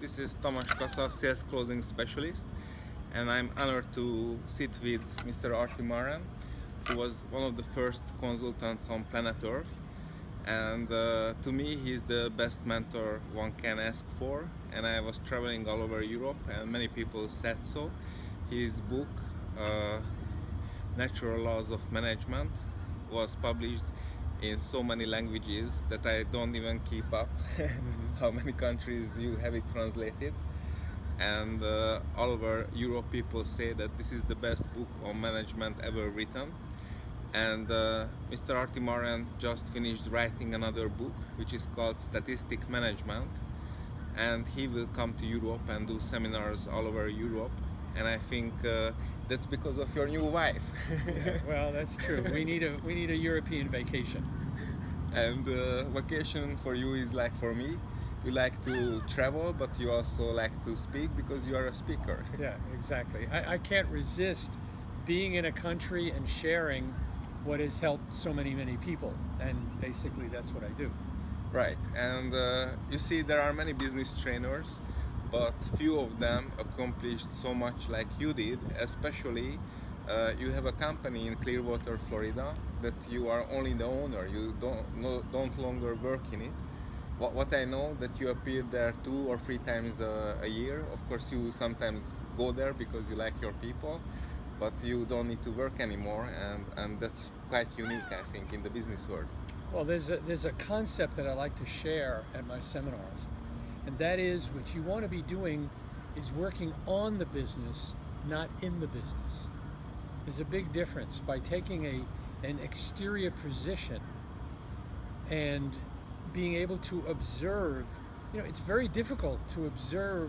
This is Kasza, Sales Closing Specialist, and I'm honored to sit with Mr. Arte, who was one of the first consultants on planet Earth. And to me, he's the best mentor one can ask for. And I was traveling all over Europe, and many people said so. His book, Natural Laws of Management, was published in so many languages that I don't even keep up how many countries you have it translated. And all over Europe people say that this is the best book on management ever written. And Mr. Arte just finished writing another book which is called Statistic Management, and he will come to Europe and do seminars all over Europe. And I think that's because of your new wife. Yeah, well, that's true. We need a European vacation. And vacation for you is like for me. You like to travel, but you also like to speak because you are a speaker. Yeah, exactly. I can't resist being in a country and sharing what has helped so many people. And basically that's what I do. Right. And you see, there are many business trainers, but few of them accomplished so much like you did. Especially you have a company in Clearwater, Florida, that you are only the owner. You don't longer work in it. What I know, that you appear there 2 or 3 times a year. Of course, you sometimes go there because you like your people, but you don't need to work anymore, and that's quite unique, I think, in the business world. Well, there's a concept that I like to share at my seminars, and that is what you want to be doing is working on the business, not in the business. There's a big difference by taking an exterior position and being able to observe. You know, it's very difficult to observe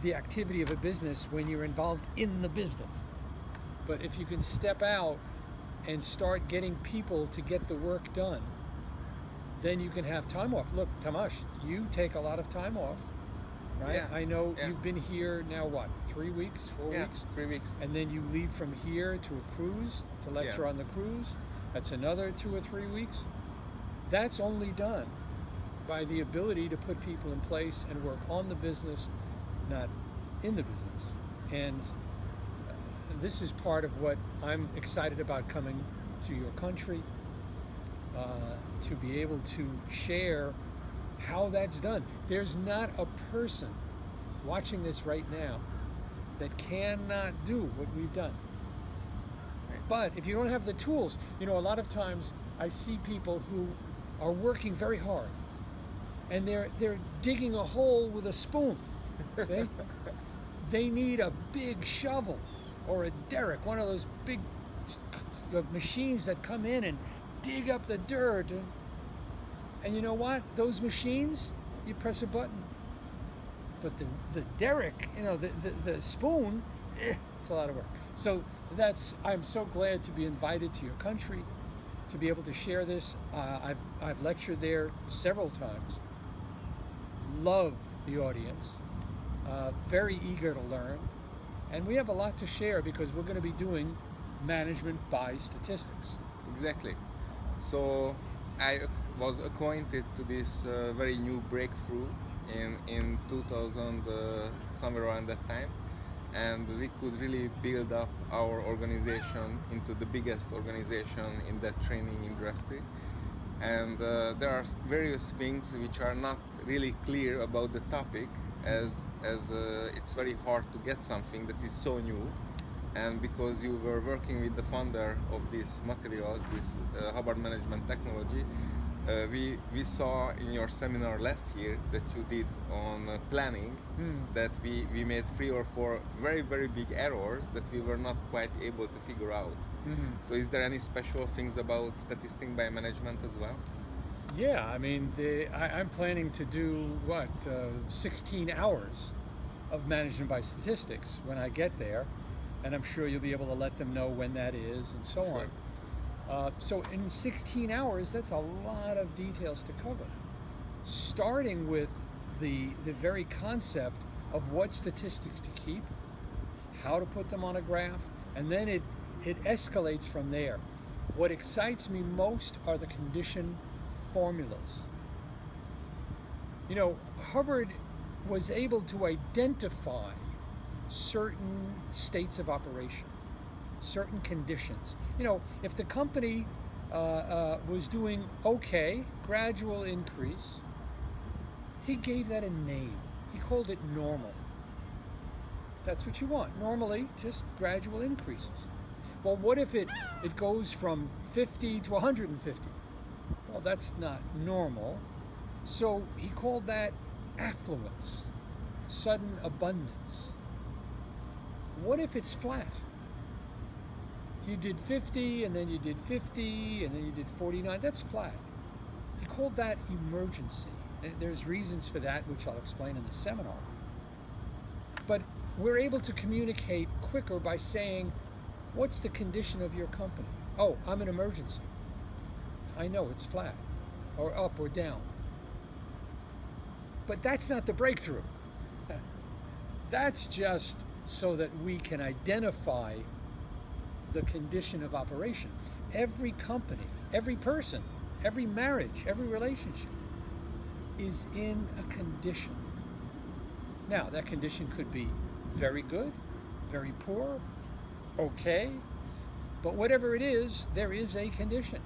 the activity of a business when you're involved in the business. But if you can step out and start getting people to get the work done, then you can have time off. Look, Tomasz, you take a lot of time off, right? Yeah, I know yeah. You've been here now, what, 3 weeks, 4 Yeah, weeks? 3 weeks. And then you leave from here to a cruise, to lecture Yeah. on the cruise. That's another 2 or 3 weeks. That's only done by the ability to put people in place and work on the business, not in the business. And this is part of what I'm excited about coming to your country, to be able to share how that's done. There's not a person watching this right now that cannot do what we've done. But if you don't have the tools, you know, a lot of times I see people who are working very hard and they're digging a hole with a spoon. Okay? They need a big shovel or a derrick, one of those big machines that come in and dig up the dirt. And you know what? Those machines, you press a button. But the derrick, you know, the spoon, it's a lot of work. So I'm so glad to be invited to your country, to be able to share this. I've lectured there several times. Love the audience, very eager to learn. And we have a lot to share because we're going to be doing management by statistics. Exactly. So I was acquainted to this very new breakthrough in 2000, somewhere around that time, and we could really build up our organization into the biggest organization in that training industry. And there are various things which are not really clear about the topic, as it's very hard to get something that is so new. And because you were working with the founder of these materials, this Hubbard Management Technology, we saw in your seminar last year that you did on planning that we made 3 or 4 very big errors that we were not quite able to figure out. So is there any special things about statistics by management as well? Yeah, I mean, I'm planning to do, 16 hours of management by statistics when I get there, and I'm sure you'll be able to let them know when that is and so Sure. on. So in 16 hours, that's a lot of details to cover. Starting with the very concept of what statistics to keep, how to put them on a graph, and then it escalates from there. What excites me most are the condition formulas. You know, Hubbard was able to identify certain states of operation, certain conditions. You know, if the company was doing okay, gradual increase, he gave that a name. He called it normal. That's what you want. Normally, just gradual increases. Well, what if it goes from 50 to 150? Well, that's not normal. So he called that affluence, sudden abundance. What if it's flat? You did 50, and then you did 50, and then you did 49. That's flat. He called that emergency. There's reasons for that, which I'll explain in the seminar. But we're able to communicate quicker by saying, what's the condition of your company? Oh, I'm an emergency. I know it's flat, or up or down. But that's not the breakthrough. That's just so that we can identify the condition of operation. Every company, every person, every marriage, every relationship is in a condition. Now, that condition could be very good, very poor, okay, but whatever it is, there is a condition.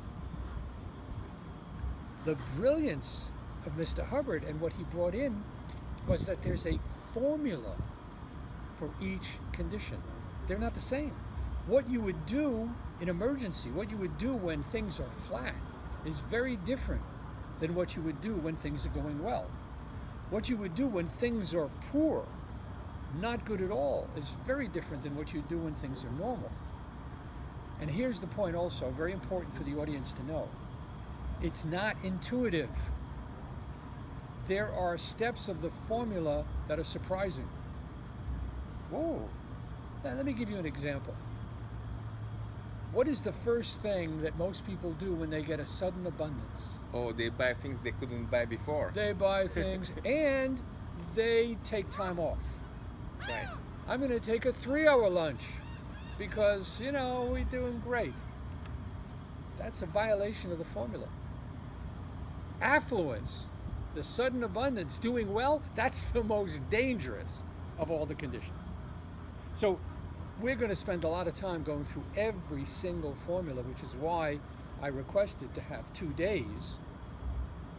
The brilliance of Mr. Hubbard and what he brought in was that there's a formula for each condition. They're not the same. What you would do in emergency, what you would do when things are flat, is very different than what you would do when things are going well. What you would do when things are poor, not good at all, is very different than what you do when things are normal. And here's the point also, very important for the audience to know. It's not intuitive. There are steps of the formula that are surprising. Whoa. Now, let me give you an example. What is the first thing that most people do when they get a sudden abundance? Oh, they buy things they couldn't buy before. They buy things and they take time off. Right. I'm going to take a 3-hour lunch because, you know, we're doing great. That's a violation of the formula. Affluence, the sudden abundance, doing well, that's the most dangerous of all the conditions. So we're going to spend a lot of time going through every single formula, which is why I requested to have 2 days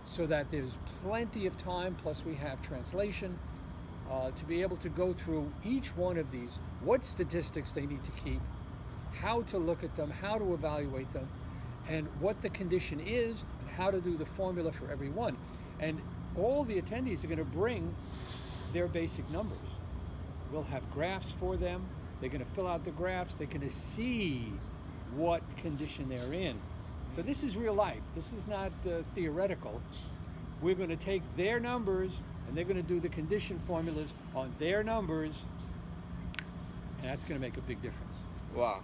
so that there's plenty of time, plus we have translation, to be able to go through each one of these, what statistics they need to keep, how to look at them, how to evaluate them, and what the condition is, and how to do the formula for every one. And all the attendees are going to bring their basic numbers. We'll have graphs for them. They're going to fill out the graphs. They're going to see what condition they're in. So this is real life. This is not theoretical. We're going to take their numbers and they're going to do the condition formulas on their numbers, and that's going to make a big difference. Wow.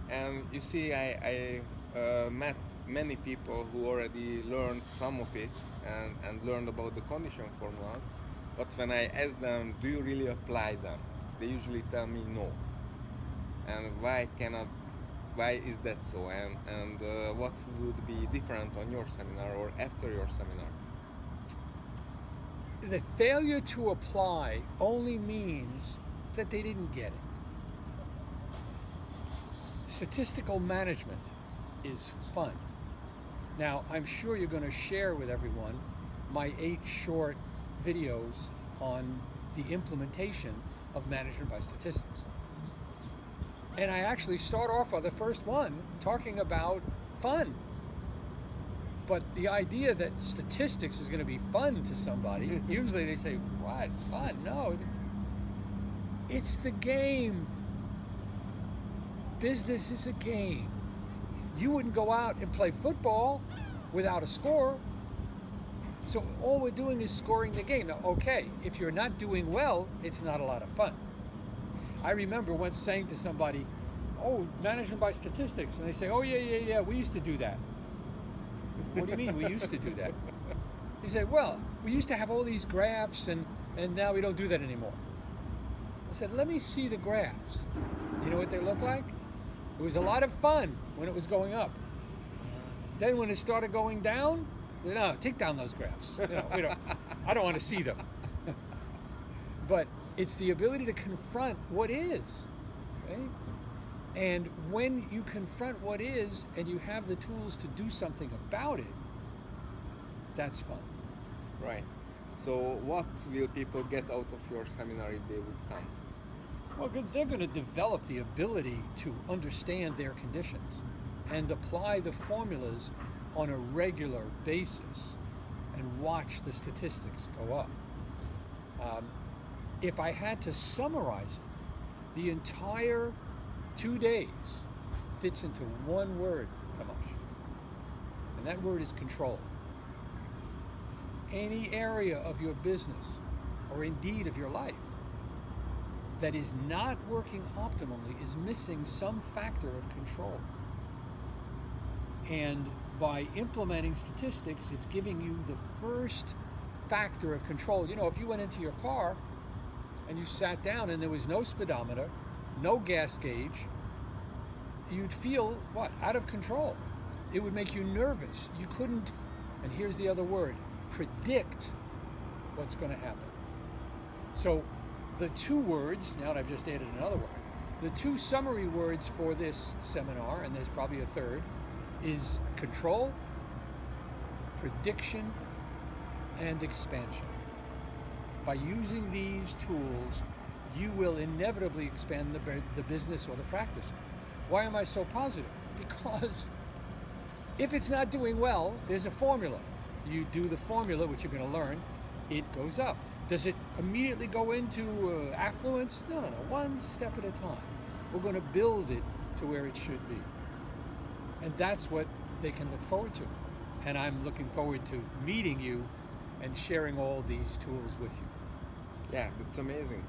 And you see, I met many people who already learned some of it and learned about the condition formulas, but when I ask them, do you really apply them? They usually tell me no. And why is that so? And what would be different on your seminar or after your seminar? The failure to apply only means that they didn't get it. Statistical management is fun. Now, I'm sure you're going to share with everyone my 8 short videos on the implementation of management by statistics. And I actually start off on the first one talking about fun. But the idea that statistics is going to be fun to somebody, usually they say, what, fun? No, it's the game. Business is a game. You wouldn't go out and play football without a score. So all we're doing is scoring the game. Now, okay, if you're not doing well, it's not a lot of fun. I remember once saying to somebody, oh, management by statistics. And they say, oh, yeah, we used to do that. What do you mean we used to do that? He said, well, we used to have all these graphs and now we don't do that anymore. I said, let me see the graphs. You know what they look like? It was a lot of fun when it was going up. Then when it started going down, no, take down those graphs. You know, I don't want to see them. But it's the ability to confront what is, right? And when you confront what is and you have the tools to do something about it, that's fun. Right. So what will people get out of your seminar if they would come? Well, they're going to develop the ability to understand their conditions and apply the formulas on a regular basis and watch the statistics go up. If I had to summarize it, the entire 2 days fits into one word, Tomasz, and that word is control. Any area of your business, or indeed of your life, that is not working optimally is missing some factor of control. And by implementing statistics, it's giving you the first factor of control. You know, if you went into your car and you sat down and there was no speedometer, no gas gauge, you'd feel, what, out of control. It would make you nervous. You couldn't, and here's the other word, predict what's going to happen. So the two words, now that I've just added another word, the two summary words for this seminar, and there's probably a third, is control, prediction, and expansion. By using these tools, you will inevitably expand the business or the practice. Why am I so positive? Because if it's not doing well, there's a formula. You do the formula, which you're going to learn, it goes up. Does it immediately go into affluence? No, one step at a time. We're going to build it to where it should be. And that's what they can look forward to. And I'm looking forward to meeting you and sharing all these tools with you. Yeah, that's amazing.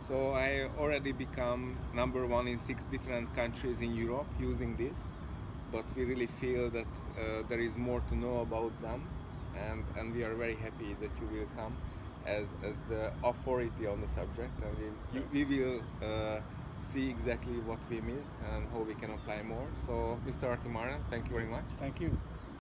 So I already become #1 in 6 different countries in Europe using this, but we really feel that there is more to know about them, and we are very happy that you will come as the authority on the subject, and we will see exactly what we missed and how we can apply more. So Mr. Arte, thank you very much. Thank you.